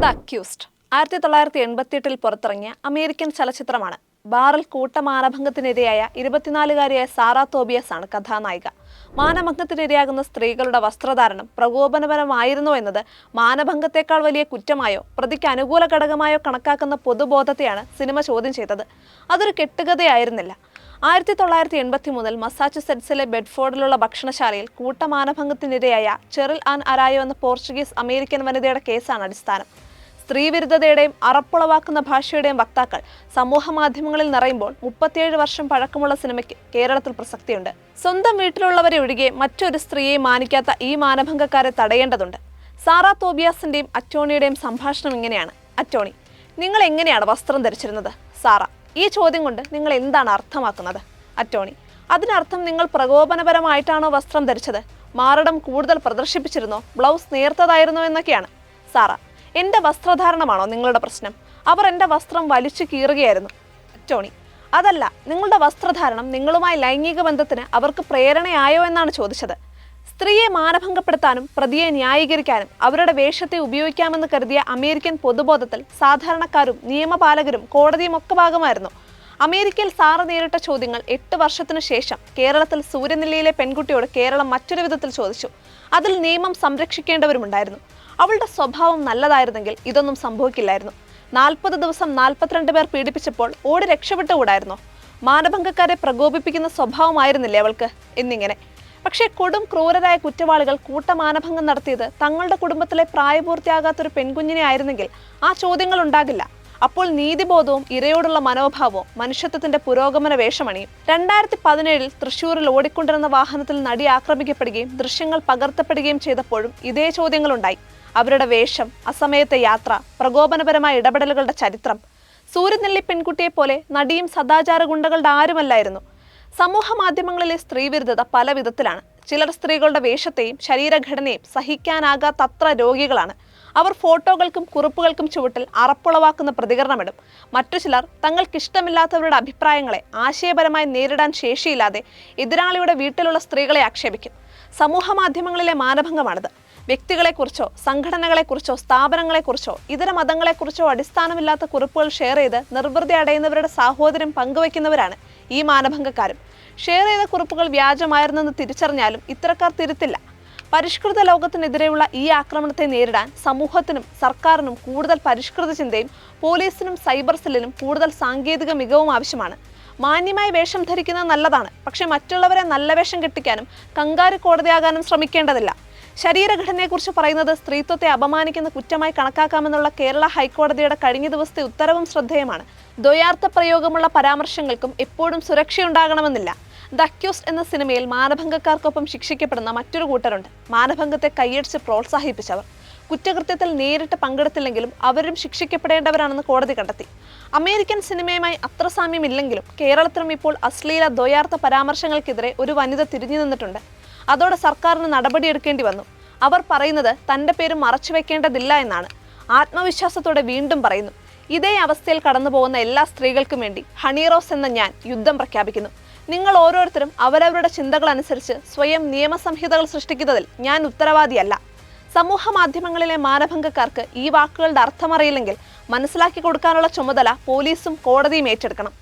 The accused 1988 പുറത്തിറങ്ങിയ American ചലച്ചിത്രമാണ്. ബാറിൽ കൂട്ടമാനഭംഗത്തിനിരയായ 24-കാരിയായ Sara Tobias ആണ് കഥാനായിക. മാനഭംഗത്തിനിരയാകുന്ന സ്ത്രീകളുടെ വസ്ത്രധാരണം പ്രകോപനപരമായിരുന്നോ എന്നത് മാനഭംഗത്തെക്കാൾ വലിയ കുറ്റമായോ പ്രതിക്ക് അനുകൂല ഘടകമായോ കണക്കാക്കുന്ന പൊതുബോധത്തെയാണ് സിനിമ ചോദ്യം ചെയ്തത്. അതൊരു കെട്ടുകഥയായിരുന്നില്ല. 1983 മസാച്യുസെറ്റ്സിലെ ബെഡ്ഫോർഡിലുള്ള ഭക്ഷണശാലയിൽ കൂട്ടമാനഭംഗത്തിനിരയായ ചെറിൽ ആൻ അരായോ എന്ന പോർച്ചുഗീസ് അമേരിക്കൻ വനിതയുടെ കേസാണ് അടിസ്ഥാനം. സ്ത്രീവിരുദ്ധതയുടെയും അറപ്പുളവാക്കുന്ന ഭാഷയുടെയും വക്താക്കൾ സമൂഹ മാധ്യമങ്ങളിൽ നിറയുമ്പോൾ 37 വർഷം പഴക്കമുള്ള സിനിമയ്ക്ക് കേരളത്തിൽ പ്രസക്തിയുണ്ട്. സ്വന്തം വീട്ടിലുള്ളവരെ ഒഴികെ മറ്റൊരു സ്ത്രീയെ മാനിക്കാത്ത ഈ മാനഭംഗക്കാരെ തടയേണ്ടതുണ്ട്. സാറ തോബിയാസിന്റെയും അറ്റോണിയുടെയും സംഭാഷണം ഇങ്ങനെയാണ്. അറ്റോണി: നിങ്ങൾ എങ്ങനെയാണ് വസ്ത്രം ധരിച്ചിരുന്നത്? സാറ: ഈ ചോദ്യം കൊണ്ട് നിങ്ങൾ എന്താണ് അർത്ഥമാക്കുന്നത്? അറ്റോണി: അതിനർത്ഥം നിങ്ങൾ പ്രകോപനപരമായിട്ടാണോ വസ്ത്രം ധരിച്ചത്? മാറിടം കൂടുതൽ പ്രദർശിപ്പിച്ചിരുന്നോ? ബ്ലൗസ് നേർത്തതായിരുന്നോ എന്നൊക്കെയാണ്. സാറ: എന്റെ വസ്ത്രധാരണമാണോ നിങ്ങളുടെ പ്രശ്നം? അവർ എന്റെ വസ്ത്രം വലിച്ചു കീറുകയായിരുന്നു. അറ്റോണി: അതല്ല, നിങ്ങളുടെ വസ്ത്രധാരണം നിങ്ങളുമായി ലൈംഗിക ബന്ധത്തിന് അവർക്ക് പ്രേരണയായോ എന്നാണ് ചോദിച്ചത്. സ്ത്രീയെ മാനഭംഗപ്പെടുത്താനും പ്രതിയെ ന്യായീകരിക്കാനും അവരുടെ വേഷത്തെ ഉപയോഗിക്കാമെന്ന് കരുതിയ അമേരിക്കൻ പൊതുബോധത്തിൽ സാധാരണക്കാരും നിയമപാലകരും കോടതിയും ഒക്കെ ഭാഗമായിരുന്നു. അമേരിക്കയിൽ സാറ നേരിട്ട ചോദ്യങ്ങൾ 8 വർഷത്തിനു ശേഷം കേരളത്തിൽ സൂര്യനെല്ലിയിലെ പെൺകുട്ടിയോട് കേരളം മറ്റൊരു വിധത്തിൽ ചോദിച്ചു. അതിൽ നിയമം സംരക്ഷിക്കേണ്ടവരുമുണ്ടായിരുന്നു. അവളുടെ സ്വഭാവം നല്ലതായിരുന്നെങ്കിൽ ഇതൊന്നും സംഭവിക്കില്ലായിരുന്നു. 40 ദിവസം 42 പേർ പീഡിപ്പിച്ചപ്പോൾ ഓടി രക്ഷപ്പെട്ടുകൂടായിരുന്നോ? മാനഭംഗക്കാരെ പ്രകോപിപ്പിക്കുന്ന സ്വഭാവമായിരുന്നില്ലേ അവൾക്ക്? എന്നിങ്ങനെ. പക്ഷേ കൊടും ക്രൂരരായ കുറ്റവാളികൾ കൂട്ടമാനഭംഗം നടത്തിയത് തങ്ങളുടെ കുടുംബത്തിലെ പ്രായപൂർത്തിയാകാത്തൊരു പെൺകുഞ്ഞിനെ ആയിരുന്നെങ്കിൽ ആ ചോദ്യങ്ങൾ ഉണ്ടാകില്ല. അപ്പോൾ നീതിബോധവും ഇരയോടുള്ള മനോഭാവവും മനുഷ്യത്വത്തിന്റെ പുരോഗമന വേഷമണിയും. 2017 തൃശ്ശൂരിൽ ഓടിക്കൊണ്ടിരുന്ന വാഹനത്തിൽ നടി ആക്രമിക്കപ്പെടുകയും ദൃശ്യങ്ങൾ പകർത്തപ്പെടുകയും ചെയ്തപ്പോഴും ഇതേ ചോദ്യങ്ങളുണ്ടായി. അവരുടെ വേഷം, അസമയത്തെ യാത്ര, പ്രകോപനപരമായ ഇടപെടലുകളുടെ ചരിത്രം. സൂര്യനെല്ലി പെൺകുട്ടിയെ പോലെ നടിയും സദാചാര ഗുണ്ടകളുടെ ആരുമല്ലായിരുന്നു. സമൂഹ മാധ്യമങ്ങളിലെ സ്ത്രീവിരുദ്ധത പല വിധത്തിലാണ്. ചിലർ സ്ത്രീകളുടെ വേഷത്തെയും ശരീരഘടനയും സഹിക്കാനാകാത്തത്ര രോഗികളാണ്. അവർ ഫോട്ടോകൾക്കും കുറിപ്പുകൾക്കും ചുവട്ടിൽ അറപ്പുളവാക്കുന്ന പ്രതികരണമിടും. മറ്റു ചിലർ തങ്ങൾക്കിഷ്ടമില്ലാത്തവരുടെ അഭിപ്രായങ്ങളെ ആശയപരമായി നേരിടാൻ ശേഷിയില്ലാതെ എതിരാളിയുടെ വീട്ടിലുള്ള സ്ത്രീകളെ ആക്ഷേപിക്കും. സമൂഹ മാധ്യമങ്ങളിലെ മാനഭംഗമാണിത്. വ്യക്തികളെക്കുറിച്ചോ സംഘടനകളെക്കുറിച്ചോ സ്ഥാപനങ്ങളെക്കുറിച്ചോ ഇതര മതങ്ങളെക്കുറിച്ചോ അടിസ്ഥാനമില്ലാത്ത കുറിപ്പുകൾ ഷെയർ ചെയ്ത് നിർവൃതി അടയുന്നവരുടെ സാഹോദര്യം പങ്കുവയ്ക്കുന്നവരാണ് ഈ മാനഭംഗക്കാരും. ഷെയർ ചെയ്ത കുറിപ്പുകൾ വ്യാജമായിരുന്നെന്ന് തിരിച്ചറിഞ്ഞാലും ഇത്തരക്കാർ തിരുത്തില്ല. പരിഷ്കൃത ലോകത്തിനെതിരെയുള്ള ഈ ആക്രമണത്തെ നേരിടാൻ സമൂഹത്തിനും സർക്കാരിനും കൂടുതൽ പരിഷ്കൃത ചിന്തയും പോലീസിനും സൈബർ സെല്ലിനും കൂടുതൽ സാങ്കേതിക മികവും ആവശ്യമാണ്. മാന്യമായി വേഷം ധരിക്കുന്നത് നല്ലതാണ്. പക്ഷെ മറ്റുള്ളവരെ നല്ല വേഷം കെട്ടിക്കാനും കങ്കാരു കോടതിയാകാനും ശ്രമിക്കേണ്ടതില്ല. ശരീരഘടനയെക്കുറിച്ച് പറയുന്നത് സ്ത്രീത്വത്തെ അപമാനിക്കുന്ന കുറ്റമായി കണക്കാക്കാമെന്നുള്ള കേരള ഹൈക്കോടതിയുടെ കഴിഞ്ഞ ദിവസത്തെ ഉത്തരവും ശ്രദ്ധേയമാണ്. ദ്വയാർത്ഥ പ്രയോഗമുള്ള പരാമർശങ്ങൾക്കും എപ്പോഴും സുരക്ഷയുണ്ടാകണമെന്നില്ല. ദ അക്യൂസ്ഡ് എന്ന സിനിമയിൽ മാനഭംഗക്കാർക്കൊപ്പം ശിക്ഷിക്കപ്പെടുന്ന മറ്റൊരു കൂട്ടരുണ്ട്. മാനഭംഗത്തെ കൈയടിച്ച് പ്രോത്സാഹിപ്പിച്ചവർ. കുറ്റകൃത്യത്തിൽ നേരിട്ട് പങ്കെടുത്തില്ലെങ്കിലും അവരും ശിക്ഷിക്കപ്പെടേണ്ടവരാണെന്ന് കോടതി കണ്ടെത്തി. അമേരിക്കൻ സിനിമയുമായി അത്ര സാമ്യമില്ലെങ്കിലും കേരളത്തിലും ഇപ്പോൾ അശ്ലീല ദ്വയാർത്ഥ പരാമർശങ്ങൾക്കെതിരെ ഒരു വനിത തിരിഞ്ഞു നിന്നിട്ടുണ്ട്. അതോടെ സർക്കാരിന് നടപടിയെടുക്കേണ്ടി വന്നു. അവർ പറയുന്നത് തന്റെ പേര് മറച്ചുവെക്കേണ്ടതില്ല എന്നാണ്. ആത്മവിശ്വാസത്തോടെ വീണ്ടും പറയുന്നു, ഇതേ അവസ്ഥയിൽ കടന്നുപോകുന്ന എല്ലാ സ്ത്രീകൾക്കും വേണ്ടി ഹണിറോസ് എന്ന ഞാൻ യുദ്ധം പ്രഖ്യാപിക്കുന്നു. നിങ്ങൾ ഓരോരുത്തരും അവരവരുടെ ചിന്തകൾ അനുസരിച്ച് സ്വയം നിയമസംഹിതകൾ സൃഷ്ടിക്കുന്നതിൽ ഞാൻ ഉത്തരവാദിയല്ല. സമൂഹ മാധ്യമങ്ങളിലെ മാനഭംഗക്കാർക്ക് ഈ വാക്കുകളുടെ അർത്ഥമറിയില്ലെങ്കിൽ മനസ്സിലാക്കി കൊടുക്കാനുള്ള ചുമതല പോലീസും കോടതിയും ഏറ്റെടുക്കണം.